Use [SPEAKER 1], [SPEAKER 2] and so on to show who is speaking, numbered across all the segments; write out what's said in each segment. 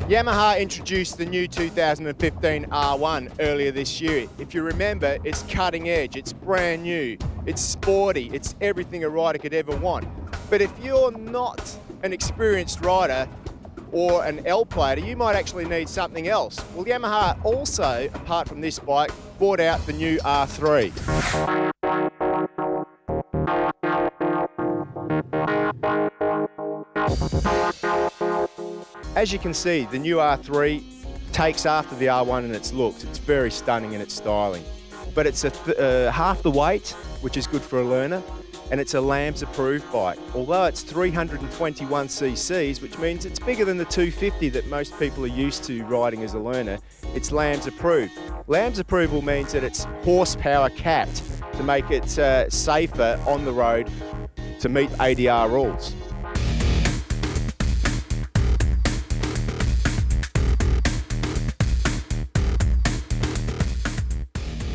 [SPEAKER 1] Yamaha introduced the new 2015 R1 earlier this year. If you remember, it's cutting edge, it's brand new, it's sporty, it's everything a rider could ever want. But if you're not an experienced rider or an L plater, you might actually need something else. Well, Yamaha also, apart from this bike, brought out the new R3. As you can see, the new R3 takes after the R1 in its looks. It's very stunning in its styling. But it's half the weight, which is good for a learner, and it's a LAMS approved bike. Although it's 321 cc's, which means it's bigger than the 250 that most people are used to riding as a learner, it's LAMS approved. LAMS approval means that it's horsepower capped to make it safer on the road to meet ADR rules.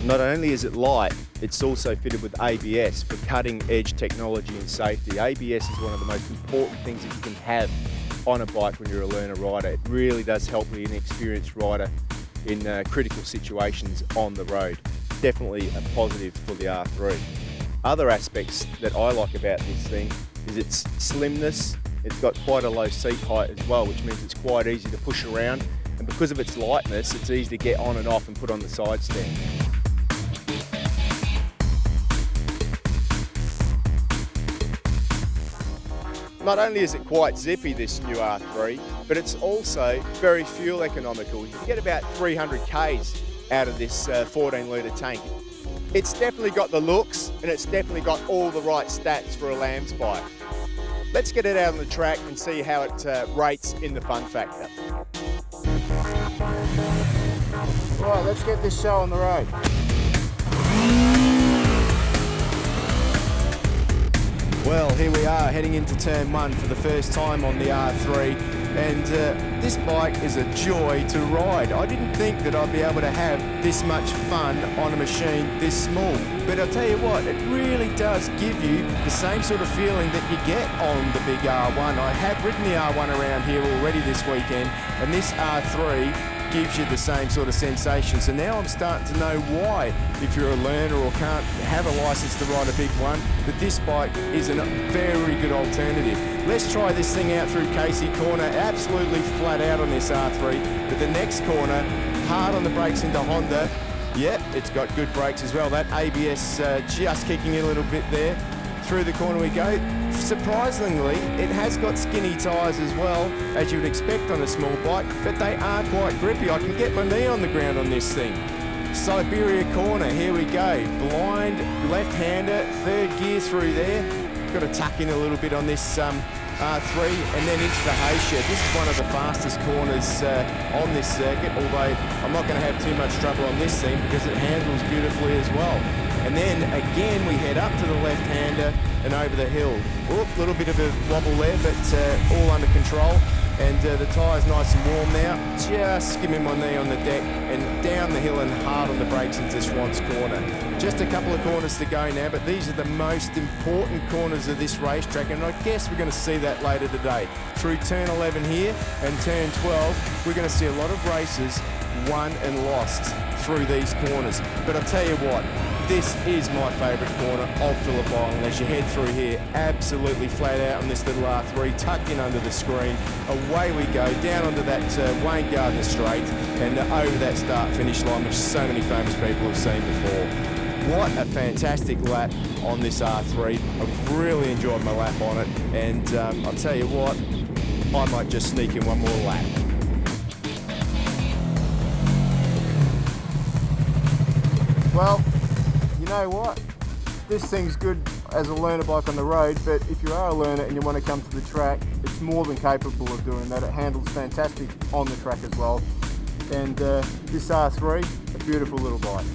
[SPEAKER 1] Not only is it light, it's also fitted with ABS for cutting edge technology and safety. ABS is one of the most important things that you can have on a bike when you're a learner rider. It really does help the inexperienced rider in critical situations on the road. Definitely a positive for the R3. Other aspects that I like about this thing is its slimness. It's got quite a low seat height as well, which means it's quite easy to push around. And because of its lightness, it's easy to get on and off and put on the side stand. Not only is it quite zippy, this new R3, but it's also very fuel economical. You can get about 300 Ks out of this 14 litre tank. It's definitely got the looks and it's definitely got all the right stats for a LAMS bike. Let's get it out on the track and see how it rates in the fun factor. Right, let's get this show on the road. Well, here we are heading into turn one for the first time on the R3, and this bike is a joy to ride. I didn't think that I'd be able to have this much fun on a machine this small, but I'll tell you what, it really does give you the same sort of feeling that you get on the big R1. I have ridden the R1 around here already this weekend, and this R3 gives you the same sort of sensation. So now I'm starting to know why, if you're a learner or can't have a license to ride a big one, that this bike is a very good alternative. Let's try this thing out through Casey Corner, absolutely flat out on this R3, but the next corner, hard on the brakes into Honda. Yep, it's got good brakes as well. That ABS just kicking in a little bit there. Through the corner we go. Surprisingly, it has got skinny tyres as well, as you would expect on a small bike, but they are quite grippy. I can get my knee on the ground on this thing. Siberia corner, here we go. Blind left-hander, third gear through there. Got to tuck in a little bit on this R3 and then into the hay shed. This is one of the fastest corners on this circuit, although I'm not going to have too much trouble on this thing because it handles beautifully as well. And then again we head up to the left-hander and over the hill. A little bit of a wobble there, but all under control. And the tyre's nice and warm now. Just skimming my knee on the deck and down the hill and hard on the brakes into Swans corner. Just a couple of corners to go now, but these are the most important corners of this racetrack, and I guess we're going to see that later today. Through turn 11 here and turn 12, we're going to see a lot of races won and lost through these corners. But I'll tell you what, this is my favourite corner of Phillip Island. As you head through here, absolutely flat out on this little R3, tucked in under the screen. Away we go, down onto that Wayne Gardner straight and over that start-finish line, which so many famous people have seen before. What a fantastic lap on this R3. I've really enjoyed my lap on it, and I'll tell you what, I might just sneak in one more lap. Well, you know what? This thing's good as a learner bike on the road, but if you are a learner and you want to come to the track, it's more than capable of doing that. It handles fantastic on the track as well. And this R3, a beautiful little bike.